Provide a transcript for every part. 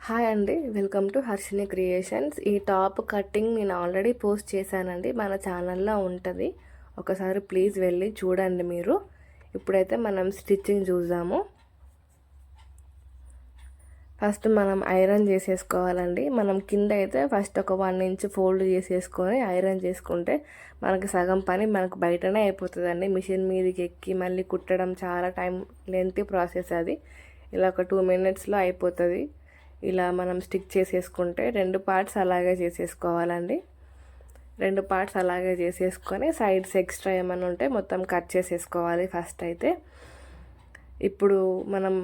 Hi అండి, welcome to Harshini creations. ఈ top cutting నేను ఆల్రెడీ పోస్ట్ చేశానండి, మన ఛానల్లో ఉంటుంది. ఒకసారి ప్లీజ్ వెళ్ళి చూడండి మీరు. ఇప్పుడైతే మనం స్టిచ్చింగ్ చూద్దాము. ఫస్ట్ మనం ఐరన్ చేసేసుకోవాలండి. మనం కింద అయితే ఫస్ట్ ఒక 1 ఇంచ్ ఫోల్డ్ చేసేసుకొని ఐరన్ చేసుకుంటే మనకి సగం పని మనకు బయటనే అయిపోతుందండి. మిషన్ మీదకి ఎక్కి మళ్ళీ కుట్టడం చాలా టైం లెంతీ ప్రాసెస్ అది. ఇలా ఒక 2 మినిట్స్లో అయిపోతుంది. ఇలా మనం స్టిక్ చేసేసుకుంటే 2 పార్ట్స్ అలాగే చేసేసుకోవాలండి. 2 పార్ట్స్ అలాగే చేసేసుకొని సైడ్స్ ఎక్స్ట్రా ఏమైనా ఉంటే మొత్తం కట్ చేసేసుకోవాలి ఫస్ట్ అయితే. ఇప్పుడు మనం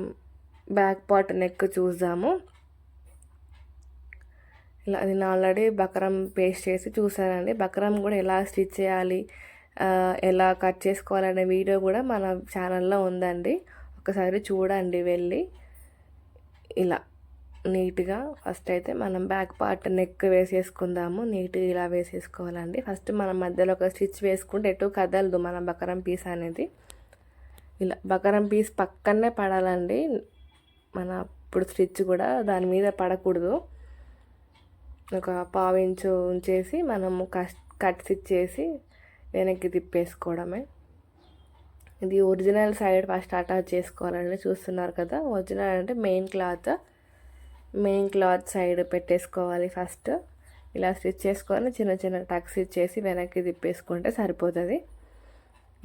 బ్యాక్ పార్ట్ నెక్ చూద్దాము. ఇలా నేను ఆల్రెడీ బక్రం పేస్ట్ చేసి చూసానండి. బక్రం కూడా ఎలా స్టిచ్ చేయాలి, ఎలా కట్ చేసుకోవాలనే వీడియో కూడా మన ఛానల్లో ఉందండి. ఒకసారి చూడండి వెళ్ళి. ఇలా నీట్గా ఫస్ట్ అయితే మనం బ్యాక్ పార్ట్ నెక్ వేసేసుకుందాము. నీట్గా ఇలా వేసేసుకోవాలండి. ఫస్ట్ మనం మధ్యలో ఒక స్టిచ్ వేసుకుంటే ఎటు కదలదు మన బకరం పీస్ అనేది. ఇలా బకరం పీస్ పక్కనే పడాలండి. మన ఇప్పుడు స్టిచ్ కూడా దాని మీద పడకూడదు. ఒక 1/2 ఇంచు ఉంచేసి మనము కట్ స్టిచ్ చేసి వెనక్కి తిప్పేసుకోవడమే. ఇది ఒరిజినల్ సైడ్ ఫస్ట్ అటాచ్ చేసుకోవాలండి. చూస్తున్నారు కదా, ఒరిజినల్ అంటే మెయిన్ క్లాత్ సైడ్ పెట్టేసుకోవాలి ఫస్ట్. ఇలా స్టిచ్ చేసుకొని చిన్న చిన్న టక్స్ ఇచ్చేసి వెనక్కి తిప్పేసుకుంటే సరిపోతుంది.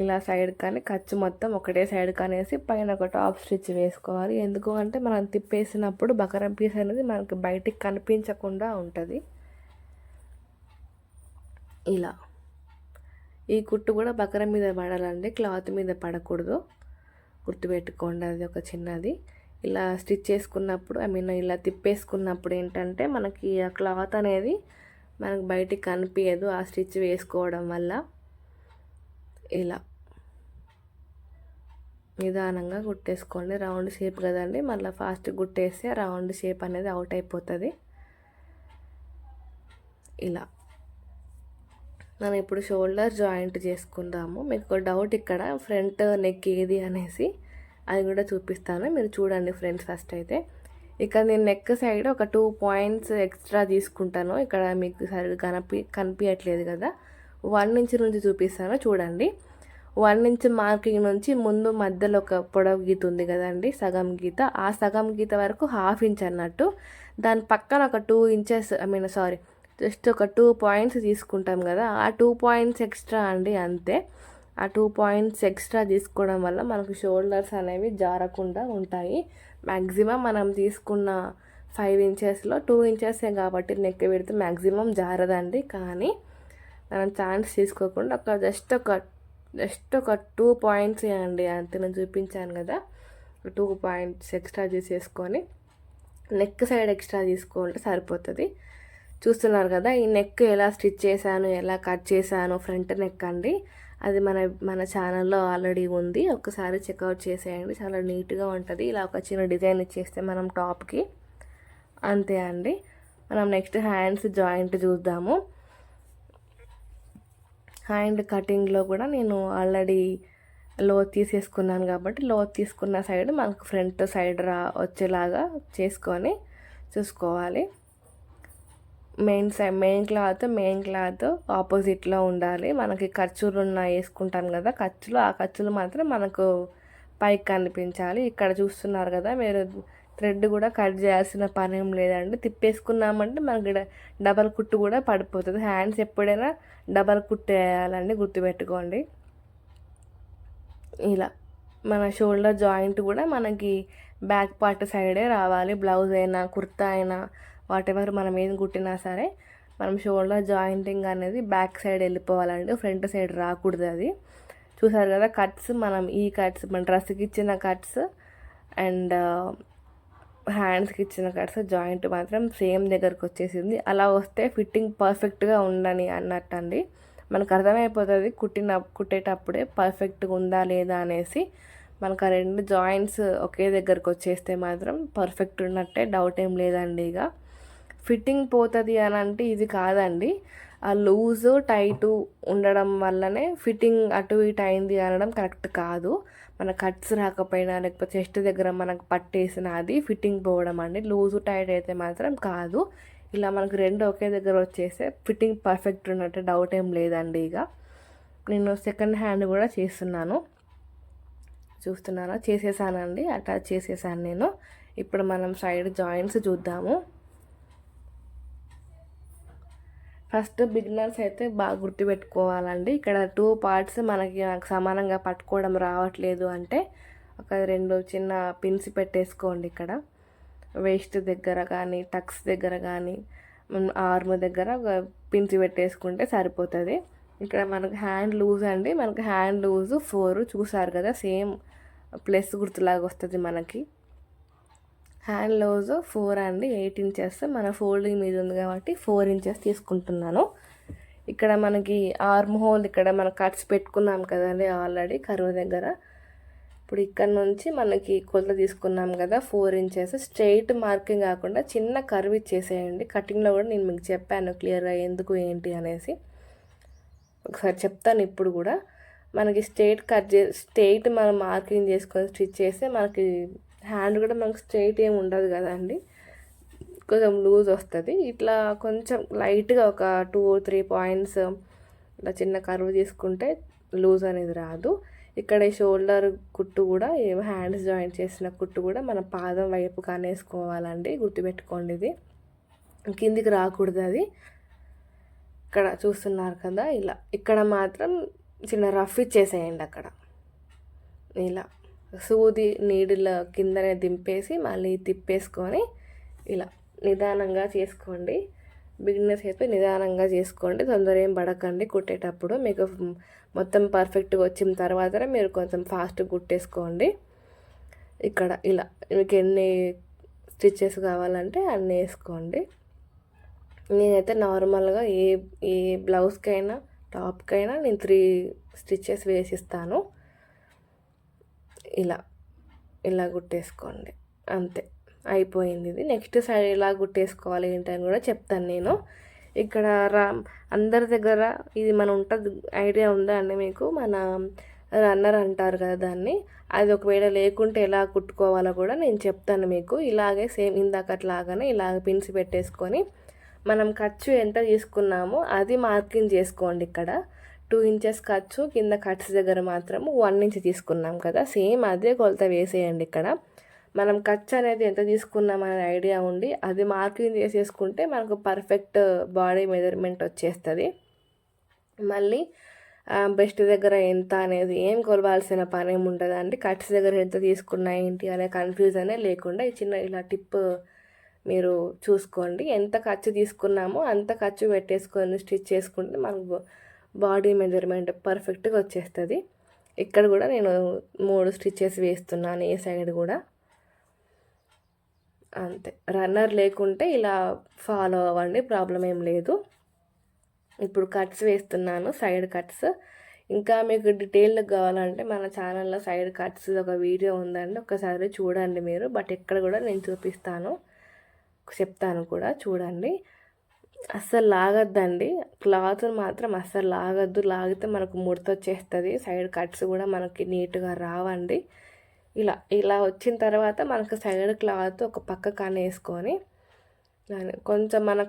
ఇలా సైడ్ కానీ ఖర్చు మొత్తం ఒకటే సైడ్ కనేసి పైన ఒక టాప్ స్టిచ్ వేసుకోవాలి. ఎందుకు అంటే మనం తిప్పేసినప్పుడు బకరం పీస్ అనేది మనకి బయటికి కనిపించకుండా ఉంటుంది. ఇలా ఈ కుట్టు కూడా బకరం మీద పడాలండి, క్లాత్ మీద పడకూడదు. గుర్తుపెట్టుకోండి, అది ఒక చిన్నది. ఇలా స్టిచ్ చేసుకున్నప్పుడు ఇలా తిప్పేసుకున్నప్పుడు ఏంటంటే మనకి ఆ క్లాత్ అనేది మనకు బయటికి కనిపించదు ఆ స్టిచ్ వేసుకోవడం వల్ల. ఇలా నిదానంగా కుట్టేసుకోండి. రౌండ్ షేప్ కదండి, మళ్ళీ ఫాస్ట్ కుట్టేస్తే రౌండ్ షేప్ అనేది అవుట్ అయిపోతుంది. ఇలా మనం ఇప్పుడు షోల్డర్ జాయింట్ చేసుకుందాము. మీకు డౌట్ ఇక్కడ ఫ్రంట్ నెక్ ఏది అనేసి, అది కూడా చూపిస్తాను, మీరు చూడండి ఫ్రెండ్స్. ఫస్ట్ అయితే ఇక్కడ నేను నెక్ సైడ్ ఒక 2 పాయింట్స్ ఎక్స్ట్రా తీసుకుంటాను. ఇక్కడ మీకు సరిగ్గా కనిపించట్లేదు కదా, 1 ఇంచ్ నుంచి చూపిస్తాను చూడండి. 1 ఇంచ్ మార్కింగ్ నుంచి ముందు మధ్యలో ఒక పొడవు గీత ఉంది కదండి, సగం గీత. ఆ సగం గీత వరకు 1/2 ఇంచ్ అన్నట్టు. దాని పక్కన ఒక 2 ఇంచెస్ జస్ట్ ఒక 2 పాయింట్స్ తీసుకుంటాం కదా, ఆ 2 పాయింట్స్ ఎక్స్ట్రా అండి, అంతే. ఆ 2 పాయింట్స్ ఎక్స్ట్రా తీసుకోవడం వల్ల మనకు షోల్డర్స్ అనేవి జారకుండా ఉంటాయి. మ్యాక్సిమం మనం తీసుకున్న 5 ఇంచెస్లో 2 ఇంచెసే కాబట్టి నెక్ పెడితే మ్యాక్సిమం జారదండి. కానీ మనం ఛాన్స్ తీసుకోకుండా జస్ట్ ఒక 2 పాయింట్స్ అండి, అంతే. నేను చూపించాను కదా, 2 పాయింట్స్ ఎక్స్ట్రా తీసేసుకొని నెక్ సైడ్ ఎక్స్ట్రా తీసుకోవాలంటే సరిపోతుంది. చూస్తున్నారు కదా, ఈ నెక్ ఎలా స్టిచ్ చేశాను, ఎలా కట్ చేశాను, ఫ్రంట్ నెక్ అండి. అది మన ఛానల్లో ఆల్రెడీ ఉంది, ఒకసారి చెక్అవుట్ చేసేయండి. చాలా నీట్గా ఉంటుంది. ఇలా ఒక చిన్న డిజైన్ ఇచ్చేస్తే మనం టాప్కి, అంతే అండి. మనం నెక్స్ట్ హ్యాండ్స్ జాయింట్ చూద్దాము. హ్యాండ్ కటింగ్లో కూడా నేను ఆల్రెడీ లోత్ తీసేసుకున్నాను కాబట్టి లోత్ తీసుకున్న సైడ్ మనకు ఫ్రంట్ సైడ్ వచ్చేలాగా చేసుకొని చూసుకోవాలి. మెయిన్ క్లాత్ ఆపోజిట్లో ఉండాలి. మనకి ఖర్చులు వేసుకుంటాం కదా, ఆ ఖర్చులు మాత్రం మనకు పైకి కనిపించాలి. ఇక్కడ చూస్తున్నారు కదా మీరు, థ్రెడ్ కూడా కట్ చేయాల్సిన పని ఏం లేదండి. తిప్పేసుకున్నామంటే మనకి డబల్ కుట్టు కూడా పడిపోతుంది. హ్యాండ్స్ ఎప్పుడైనా డబల్ కుట్టు వేయాలండి, గుర్తుపెట్టుకోండి. ఇలా మన షోల్డర్ జాయింట్ కూడా మనకి బ్యాక్ పార్ట్ సైడే రావాలి. బ్లౌజ్ అయినా కుర్తా అయినా వాటెవర్ మనం ఏం కుట్టినా సరే మనం షోల్డర్ జాయింటింగ్ అనేది బ్యాక్ సైడ్ వెళ్ళిపోవాలండి, ఫ్రంట్ సైడ్ రాకూడదు. అది చూసారు కదా కట్స్, ఈ కట్స్ మన డ్రెస్కి ఇచ్చిన కట్స్ అండ్ హ్యాండ్స్కి ఇచ్చిన కట్స్ జాయింట్ మాత్రం సేమ్ దగ్గరకు వచ్చేసింది. అలా వస్తే ఫిట్టింగ్ పర్ఫెక్ట్గా ఉండని అన్నట్టు అండి. మనకు అర్థమైపోతుంది కుట్టేటప్పుడే పర్ఫెక్ట్గా ఉందా లేదా అనేసి. మనకు ఆ 2 జాయింట్స్ ఒకే దగ్గరకు వచ్చేస్తే మాత్రం పర్ఫెక్ట్ ఉన్నట్టే, డౌట్ ఏం లేదండి. ఇక ఫిట్టింగ్ పోతుంది అని అంటే ఇది కాదండి, ఆ లూజు టైటు ఉండడం వల్లనే ఫిట్టింగ్ అటు ఇటు అయింది అనడం కరెక్ట్ కాదు. మన కట్స్ రాకపోయినా లేకపోతే చెస్ట్ దగ్గర మనకు పట్టేసిన అది ఫిట్టింగ్ పోవడం అండి. లూజు టైట్ అయితే మాత్రం కాదు. ఇలా మనకు రెండు ఒకే దగ్గర వచ్చేస్తే ఫిట్టింగ్ పర్ఫెక్ట్ ఉన్నట్టు డౌట్ ఏం లేదండి. ఇక నేను సెకండ్ హ్యాండ్ కూడా చేస్తున్నాను, చూస్తున్నారా, చేసేసానండి, అటాచ్ చేసేసాను నేను. ఇప్పుడు మనం సైడ్ జాయింట్స్ చూద్దాము. ఫస్ట్ బిగినర్స్ అయితే బాగా గుర్తుపెట్టుకోవాలండి. ఇక్కడ 2 పార్ట్స్ నాకు సమానంగా పట్టుకోవడం రావట్లేదు అంటే ఒక 2 చిన్న పిన్స్ పెట్టేసుకోండి. ఇక్కడ వేస్ట్ దగ్గర కానీ టక్స్ దగ్గర కానీ ఆర్మ్ దగ్గర పిన్స్ పెట్టేసుకుంటే సరిపోతుంది. ఇక్కడ మనకు హ్యాండ్ లూజ్ అండి, మనకు హ్యాండ్ లూజ్ 4 చూసారు కదా, సేమ్ ప్లస్ గుర్తులాగా వస్తుంది మనకి. హ్యాండ్ లూజ్ 4 అండి, 8 ఇంచెస్. మన ఫోల్డింగ్ మీద ఉంది కాబట్టి 4 ఇంచెస్ తీసుకుంటున్నాను. ఇక్కడ మనకి ఆర్మ్ హోల్ ఇక్కడ మనం కట్స్ పెట్టుకున్నాం కదండి ఆల్రెడీ కరువు దగ్గర. ఇప్పుడు ఇక్కడ నుంచి మనకి కొలత తీసుకున్నాం కదా 4 ఇంచెస్. స్ట్రైట్ మార్కింగ్ కాకుండా చిన్న కర్వ్ ఇచ్చేసేయండి. కటింగ్లో కూడా నేను మీకు చెప్పాను క్లియర్గా ఎందుకు ఏంటి అనేసి, ఒకసారి చెప్తాను ఇప్పుడు కూడా. మనకి స్ట్రైట్ మనం మార్కింగ్ చేసుకొని స్టిచ్ చేస్తే మనకి హ్యాండ్ కూడా మనకు స్ట్రైట్ ఏమి ఉండదు కదండి, కొంచెం లూజ్ వస్తుంది. ఇట్లా కొంచెం లైట్గా ఒక 2-3 పాయింట్స్ ఇట్లా చిన్న కర్వ్ తీసుకుంటే లూజ్ అనేది రాదు. ఇక్కడ ఈ షోల్డర్ కుట్టు కూడా హ్యాండ్స్ జాయింట్ చేసిన కుట్టు కూడా మన పాదం వైపు కానేసుకోవాలండి, గుర్తుపెట్టుకోండి. ఇది కిందికి రాకూడదు అది. ఇక్కడ చూస్తున్నారు కదా, ఇలా ఇక్కడ మాత్రం చిన్న రఫ్ ఇచ్చేసేయండి. అక్కడ ఇలా సూది నీడిల కిందనే దింపేసి మళ్ళీ తిప్పేసుకొని ఇలా నిదానంగా చేసుకోండి. బిగినర్స్ అయితే నిదానంగా చేసుకోండి, తొందర ఏం పడకండి కుట్టేటప్పుడు. మీకు మొత్తం పర్ఫెక్ట్గా వచ్చిన తర్వాత మీరు కొంచెం ఫాస్ట్ కుట్టేసుకోండి. ఇక్కడ ఇలా మీకు ఎన్ని స్టిచ్చెస్ కావాలంటే అన్నీ వేసుకోండి. నేనైతే నార్మల్గా ఏ బ్లౌజ్కైనా టాప్కైనా నేను 3 స్టిచ్చెస్ వేసిస్తాను. ఇలా కుట్టేసుకోండి, అంతే అయిపోయింది. ఇది నెక్స్ట్ సైడ్ ఎలా కుట్టేసుకోవాలి ఏంటని కూడా చెప్తాను నేను. ఇక్కడ అందరి దగ్గర ఇది మన ఉంటుంది, ఐడియా ఉందా అండి మీకు? మన రన్నర్ అంటారు కదా దాన్ని. అది ఒకవేళ లేకుంటే ఎలా కుట్టుకోవాలో కూడా నేను చెప్తాను మీకు. ఇలాగే సేమ్ ఇందాకట్లాగానే ఇలాగ పిన్స్ పెట్టేసుకొని మనం ఖర్చు ఎంత తీసుకున్నామో అది మార్కింగ్ చేసుకోండి. ఇక్కడ 2 ఇంచెస్ ఖర్చు, కింద కట్స్ దగ్గర మాత్రము 1 ఇంచ్ తీసుకున్నాం కదా, సేమ్ అదే కొలత వేసేయండి. ఇక్కడ మనం ఖర్చు అనేది ఎంత తీసుకున్నాం అనే ఐడియా ఉండి అది మార్కింగ్ చేసేసుకుంటే మనకు పర్ఫెక్ట్ బాడీ మెజర్మెంట్ వచ్చేస్తుంది. మళ్ళీ బెస్ట్ దగ్గర ఎంత అనేది ఏం కొలవాల్సిన పని ఏమి ఉంటుందండి. కట్స్ దగ్గర ఎంత తీసుకున్నా ఏంటి అనే కన్ఫ్యూజనే లేకుండా ఈ చిన్న ఇలా టిప్ మీరు చూసుకోండి. ఎంత ఖర్చు తీసుకున్నామో అంత ఖర్చు పెట్టేసుకొని స్టిచ్ చేసుకుంటే మనకు బాడీ మెజర్మెంట్ పర్ఫెక్ట్గా వచ్చేస్తుంది. ఇక్కడ కూడా నేను 3 స్టిచ్చెస్ వేస్తున్నాను ఏ సైడ్ కూడా, అంతే. రన్నర్ లేకుంటే ఇలా ఫాలో అవ్వండి, ప్రాబ్లం ఏం లేదు. ఇప్పుడు కట్స్ వేస్తున్నాను, సైడ్ కట్స్. ఇంకా మీకు డీటెయిల్గా కావాలంటే మన ఛానల్లో సైడ్ కట్స్ ఒక వీడియో ఉందండి, ఒకసారి చూడండి మీరు. బట్ ఇక్కడ కూడా నేను చూపిస్తాను, చెప్తాను కూడా, చూడండి. అస్సలు లాగద్దండి, క్లాత్ మాత్రం అస్సలు లాగద్దు. లాగితే మనకు ముడత వచ్చేస్తుంది, సైడ్ కట్స్ కూడా మనకి నీట్గా రావండి. ఇలా వచ్చిన తర్వాత మనకు సైడ్ క్లాత్ ఒక పక్క కానేసుకొని కొంచెం మన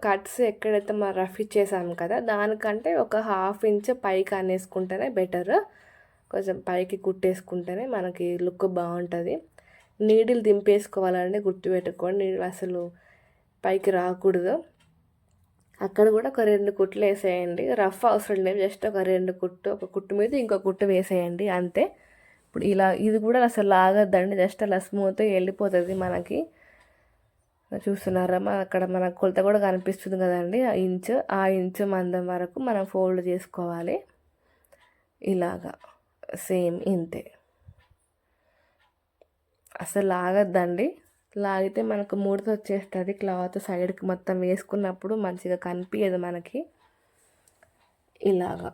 కట్స్ ఎక్కడైతే మనం రఫ్ ఇచ్చేసాము కదా దానికంటే ఒక 1/2 ఇంచ్ పైకి అనేసుకుంటేనే బెటర్. కొంచెం పైకి కుట్టేసుకుంటేనే మనకి లుక్ బాగుంటుంది. నీడిల్ దింపేసుకోవాలండి, గుర్తుపెట్టుకోండి. నీడిల్ అసలు పైకి రాకూడదు. అక్కడ కూడా ఒక 2 కుట్లు వేసేయండి, రఫ్ అవసరం లేదు. జస్ట్ ఒక 2 కుట్టు, ఒక కుట్టు మీద ఇంకో కుట్టు వేసేయండి, అంతే. ఇప్పుడు ఇది కూడా అసలు లాగద్దండి, జస్ట్ అలా స్మూత్గా వెళ్ళిపోతుంది మనకి. చూస్తున్నారా, అక్కడ మన కొలత కూడా కనిపిస్తుంది కదండి, ఆ ఇంచు మందం వరకు మనం ఫోల్డ్ చేసుకోవాలి. ఇలాగా సేమ్ ఇంతే, అసలు లాగద్దండి. లాగితే మనకు ముడత వచ్చేస్తుంది. క్లాత్ సైడ్కి మొత్తం వేసుకున్నప్పుడు మంచిగా కనిపించదు మనకి. ఇలాగా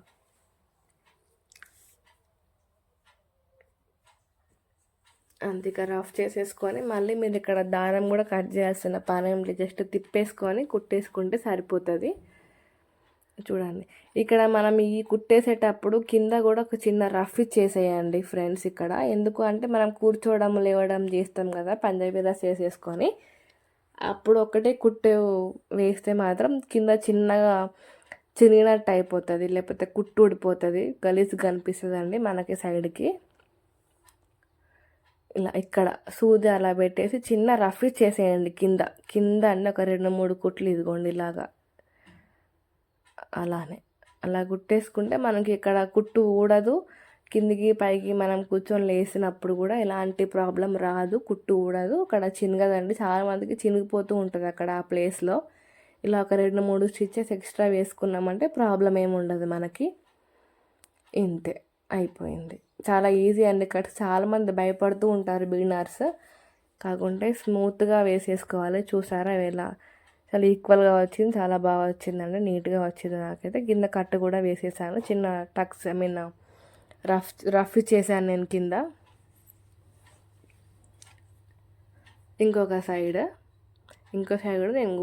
అంతగా రఫ్ చేసేసుకొని మళ్ళీ మీరు ఇక్కడ దారం కూడా కట్ చేయాల్సిన పని ఏం లేదు, జస్ట్ తిప్పేసుకొని కుట్టేసుకుంటే సరిపోతుంది. చూడండి ఇక్కడ మనం ఈ కుట్టేసేటప్పుడు కింద కూడా ఒక చిన్న రఫ్ ఇచ్చేసేయండి ఫ్రెండ్స్ ఇక్కడ. ఎందుకు అంటే మనం కూర్చోవడం లేవడం చేస్తాం కదా పంజాబీ డ్రెస్ వేసేసుకొని, అప్పుడు ఒకటే కుట్టు వేస్తే మాత్రం కింద చిన్నగా చిరిగినట్టు అయిపోతుంది, లేకపోతే కుట్టు ఊడిపోతుంది, గలీజ్గా కనిపిస్తుంది అండి మనకి సైడ్కి. ఇలా ఇక్కడ సూది అలా పెట్టేసి చిన్న రఫ్ ఇచ్చేసేయండి కింద కింద అన్నీ ఒక 2-3 కుట్లు ఇదిగోండి ఇలాగా. అలానే అలా కుట్టేసుకుంటే మనకి ఇక్కడ కుట్టు ఊడదు, కిందికి పైకి మనం కూర్చొని లేసినప్పుడు కూడా ఎలాంటి ప్రాబ్లం రాదు, కుట్టు ఊడదు. అక్కడ చినగదండి, చాలామందికి చినిగిపోతూ ఉంటుంది అక్కడ ఆ ప్లేస్లో. ఇలా ఒక 2-3 స్టిచెస్ ఎక్స్ట్రా వేసుకున్నామంటే ప్రాబ్లం ఏమి ఉండదు మనకి. ఇంతే, అయిపోయింది. చాలా ఈజీ అండి కట్. చాలామంది భయపడుతూ ఉంటారు బిగినర్స్, కాకుంటే స్మూత్గా వేసేసుకోవాలి. చూసారా ఎలా చాలా ఈక్వల్గా వచ్చింది, చాలా బాగా వచ్చిందండి, నీట్గా వచ్చింది. నాకైతే కింద కట్ కూడా వేసేసాను, చిన్న టక్స్ రఫ్ చేశాను నేను కింద. ఇంకో సైడ్ కూడా నేను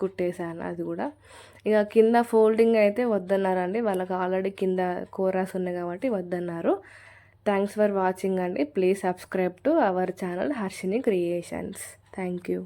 కుట్టేశాను అది కూడా. ఇక కింద ఫోల్డింగ్ అయితే వద్దన్నారండి, వాళ్ళకి ఆల్రెడీ కింద కోరాస్ ఉన్నాయి కాబట్టి వద్దన్నారు. థ్యాంక్స్ ఫర్ వాచింగ్ అండి. Please subscribe to our channel Harshini creations. Thank you.